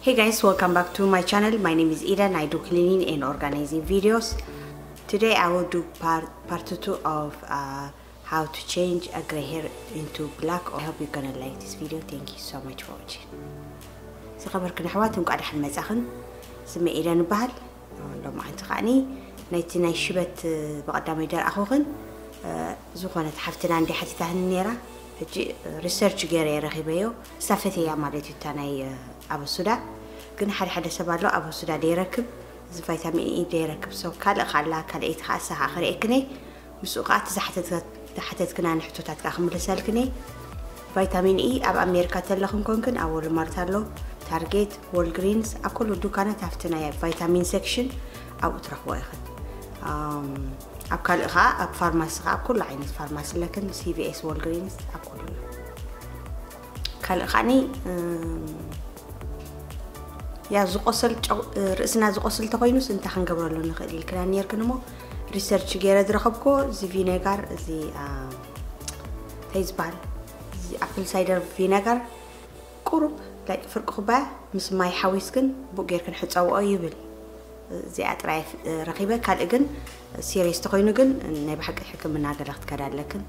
Hey guys, welcome back to my channel. My name is Ida and I do cleaning and organizing videos. Today I will do part 2 of how to change a gray hair into black. I hope you're gonna like this video. Thank you so much for watching. سخبركن حواتكم قاعد حمد أخن سمي إيدا نبهل لو ما أنت خاني نيتي نايشبت بقدام يدار أخوهن زوجنا حفتنا عندي حتى تهنيرة هجي ريسيرش جاري رخيبيو سافتي يا مالتي تاني أبو السودا كنا حد سبب له أبو السودا ديركب زي فيتامين إي ديركب سو كلا خلا كلا إيه خاصة آخر إكني مسوقات تحتت كنا نحطه تتكلم لسالكني فيتامين إي أب أمريكا تلهم كونكن أول مرة له تارجت والجرينز أكل دكانة تفتنا يا فيتامين سكشن أو تروح واخد أكل غا أب فارماس غا كل عين فارماس لكن سي في إس والجرينز أكل كل خاني يا زقصل رأسنا زقصل تقينوس أنت حنقبر له نخلي الكلانير كنمو ريسيرش جيرة درخبكو زي فينيجر زي تيزبال زي أبل سايدر فينيجر قرب لا فرق خبا مس ماي حويسكن بوجير كن حتى أو يبل زي أطراف رقيبة كالإجن سيريس تقينو جن نبي حكم من هذا الوقت كذا لكن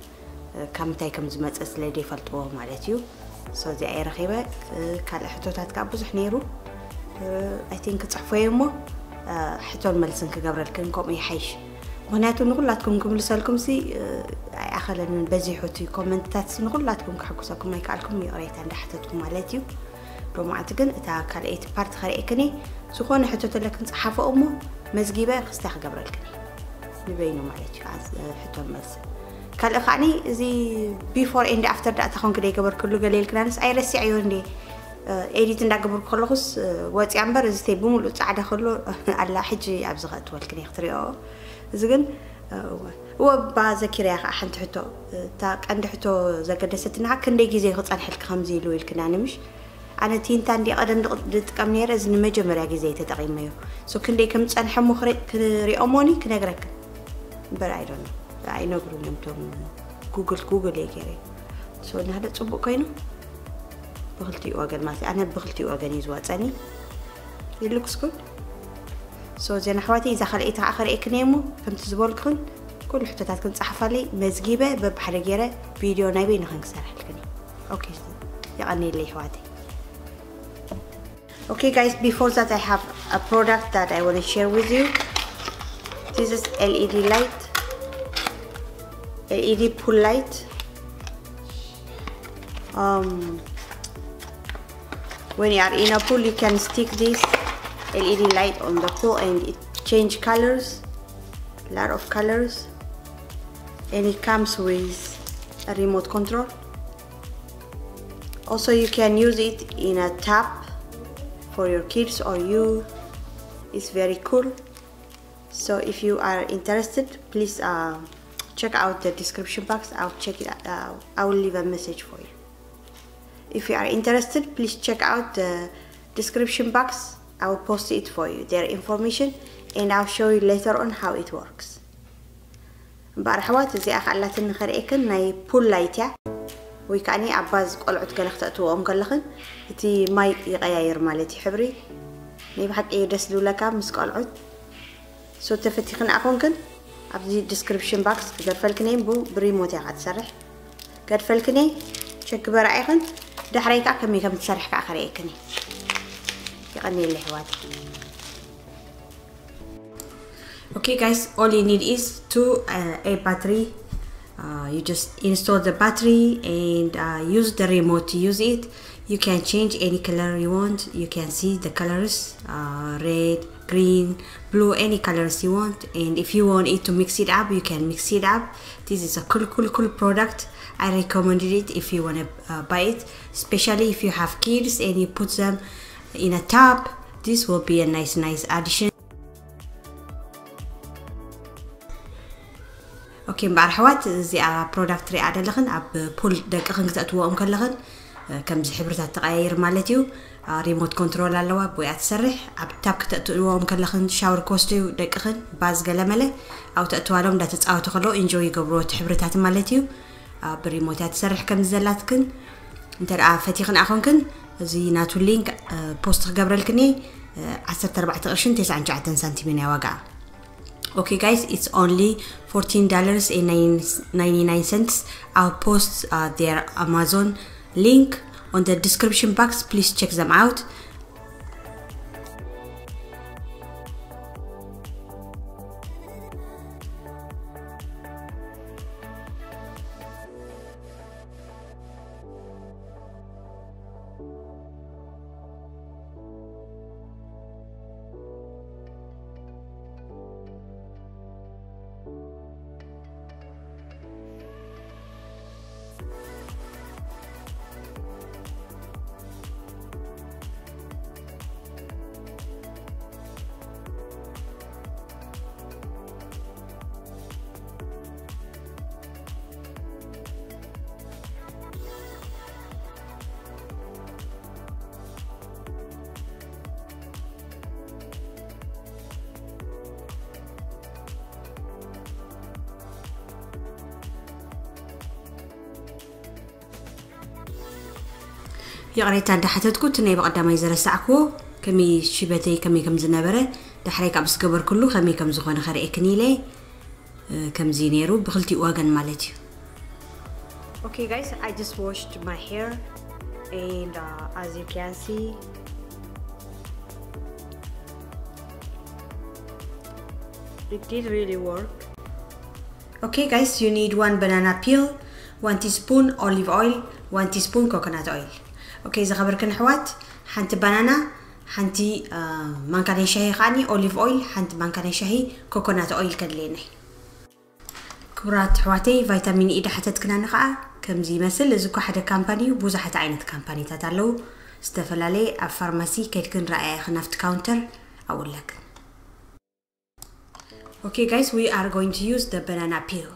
كم تايكم زمت أصل دي فلتوه مالتيو سو زي أي رقيبة كال حتوتات كابوز حنيرو I think تصحفوا يومه حتى الملسن كجبر لكنكم يحيش هناتو نقولاتكم لسالكم سي أخلنا نبزي حتى كومنتات نقولاتكم كحكوسكم ما يكالكم يقريت عند حتتكم مالتيو لو ما أعتقد إذا كان إيه بارت خارقني سخون حتى تلك نصحف أمه مزجيبة خستها قبل الكني نبينه مالتيو حتى الملسن كان أخاني زي before and after ده تخون كده قبل كله قليل كنانس أي رسي عيون دي إيديت ندا قبل كله خص واتي عمبر إذا تبون ولو تعاد خلو على حجي أبزغت والكني اختريقه زين هو بعذكر يا أخي حنت حتى تاك عند حتى زكدة ستنا كندي جزء خص على حلق خمسة لو الكنانة مش أنا تين تاندي قدم دتكم نير إذن مجمر يا جزء تتقيم مايو سو كندي كم تسأل حمو خري كريأموني كنجرك but I don't know I know برو نمتم جوجل يا كري سو نهذا تصبوا كينو بغلتي واجن ماسي أنا بغلتي واجن يزوات أني it looks good سو زين حواتي إذا خليتها آخر إكنيمو كم تزبولكن كل حتتات كنت صحفالي مزجيبة ببحرجيرة فيديو نبي نخنق سرح لكني أوكي يعني اللي حواتي Okay guys, before that I have a product that I want to share with you. This is LED light, LED pool light. When you are in a pool, you can stick this LED light on the pool and it change colors, a lot of colors, and it comes with a remote control. Also, you can use it in a tap for your kids or you. It's very cool. So if you are interested, please check out the description box. I'll check it out. I will leave a message for you. If you are interested, please check out the description box. I will post it for you, their information, and I'll show you later on how it works. بارحوات زي أخلت النخريكن ناي بول لايتيا ويكاني عباز قلعت كلختأتو أم كلخن تي ماي يغير مالتي حبري نيب حق إيه دسلو لك مس قلعت سو تفتيخن أكونكن عبدي description box قد فلكني بو بريموت يا قد سرح قد فلكني شك برعيخن دحريكا كمي كم تسرح كأخريكني يغني اللي حواتي. Okay guys, all you need is a battery. You just install the battery and use the remote to use it. You can change any color you want. You can see the colors, red, green, blue, any colors you want. And if you want it to mix it up, you can mix it up. This is a cool product. I recommended it if you want to buy it, especially if you have kids and you put them in a tub. This will be a nice addition. اوكي مبارحوات زي برودكت ري عدل لخن اب بول دقيقن كتاتوهم كلخن كم زي حبرتات تغير مالتيو ريموت كنترول علوا بويا تسرح اب تاب كتاتوهم كلخن شاور كوستيو دقيقن باز قلمله او تاتوالهم دا تتصاوتو خلو انجوي قبرو حبرتات مالتيو بريموت تسرح كم زلاتكن انت فتيخن اخونكن زي ناتو لينك بوست خبرلكني 14.99 سنتيم يا وقع. Okay guys, it's only $14.99. I'll post their Amazon link on the description box. Please check them out. يقريت عند حتتكو تني بقدامي زرسعكو كمي شبتي كم زنبره دحريك ابس قبر كله خمي كم زخونه خريكني لي كم زينيرو بخلتي واغن مالتي. Okay guys, I just washed my hair and as you can see it did really work. Okay guys, you need 1 banana peel, 1 teaspoon olive oil, 1 teaspoon coconut oil. اوكي اذا خبركن حوات حنت بانانا حنتي مانكاني شاهي خاني اوليف اويل حنت مانكاني شاهي كوكونات اويل كدليني كبرات حواتي فيتامين اي دحتت كنا نقع كمزي مثل زكو حدا كامباني وبوزحت عينت كامباني تاتالو استفلالي افارماسي كيتكن رأي خنافت كاونتر اقول لك. Okay guys, we are going to use the banana peel.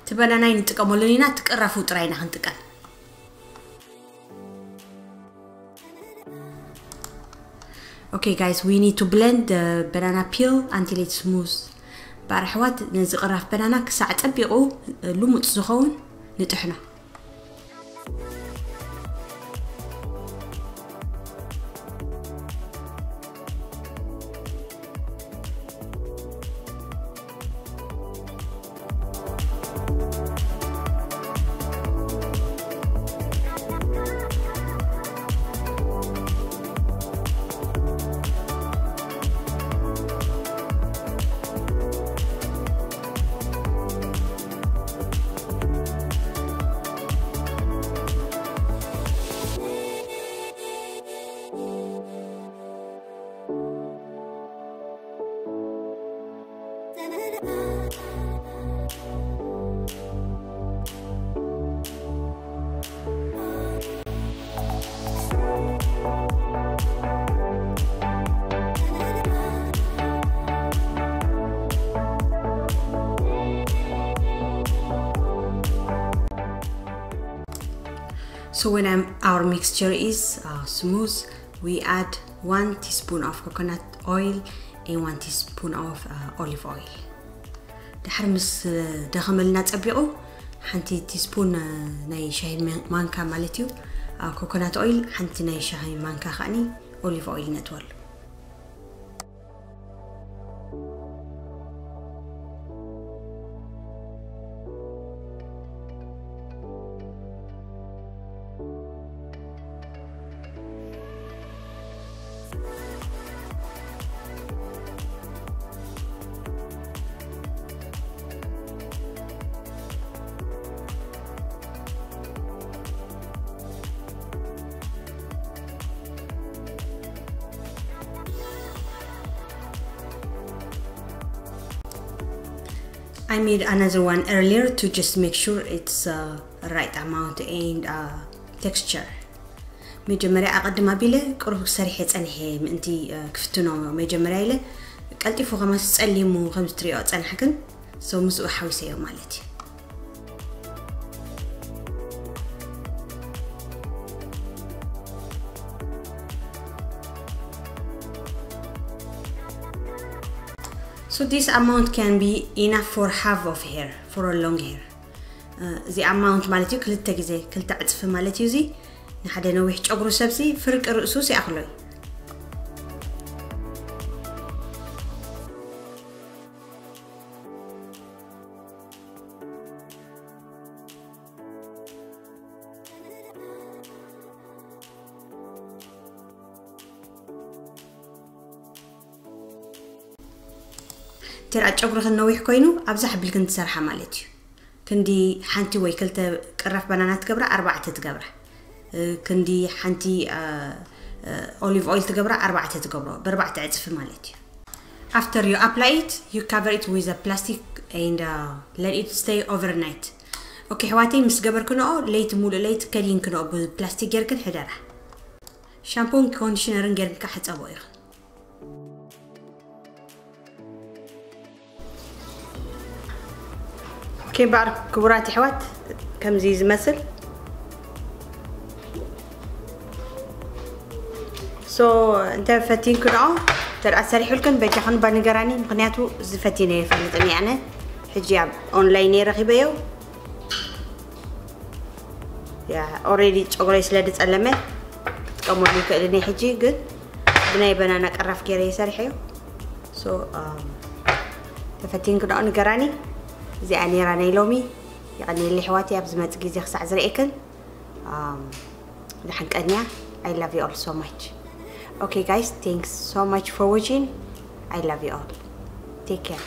تبانانا نتقملو لينا تقرفو طراينا خنتقن. Okay guys, we need to blend the banana peel until it's smooth. بارحوات نزي قرف بانانا كساعة تطبيقو لومط زخون نطحنا. So when our mixture is smooth, we add 1 teaspoon of coconut oil and 1 teaspoon of olive oil. دحرمس دخملنا تطبيقو حنتي تيسبون ناي شاي مانكا مالتيو coconut oil حنتي ناي شاي مانكا خاني olive oil نتول. I made another one earlier to just make sure it's right amount and texture. مجمرة أقدم أبيله قرب سريحة أنهي من أنتي كفتنا مجمرة إله قلتي فوق 5 تسلم و 5 طريقات أنحكن سو مسؤول حوسية مالتي. So this amount can be enough for half of hair, for a long hair. زي اماونت مالتي كلتا غزي كلتا عصف مالتي زي نحدا نويح ጨጉሩ سبسي فرق رأسو سي اخلوي ترى ጨጉሩ نويح كوينو ابزح بلكن تسرحه مالتي كندي حنتي وي كلتا قرف بنانات تقبره 4 تقبره كندي حنتي olive oil تقبره 4 تقبره ب4 عصف مالتي. After you apply it, you cover it with a plastic and let it stay overnight. اوكي حواتي مس قبركنو ليت مولو ليت كلين كنو ببلاستيك يركن حدره. شامبو كونديشنر نجرن كحت ابويخ. كيف بعرف كبراتي حوات كم زيز مثل انت فتين كنعو ترى سريح لكن بيجي خن بنقراني مقنياتو زفتيني فلتني يعني حجاب اونلاين رخيبيو يا اوريدي ጨጉረይ ስለ ድጸለመ ተቀሞኒ ከእልኒ ሕጂ ግን ብናይ በናና ቀራፍ ገይረ ሰሪሕዮ ተፈቲን ክነኦ ንገራኒ زي أني راني لومي يعني اللي حواتي أبز ما تجيزي خسع زريكن لحن كأنيا I love you all so much. Okay guys, thanks so much for watching. I love you all. Take care.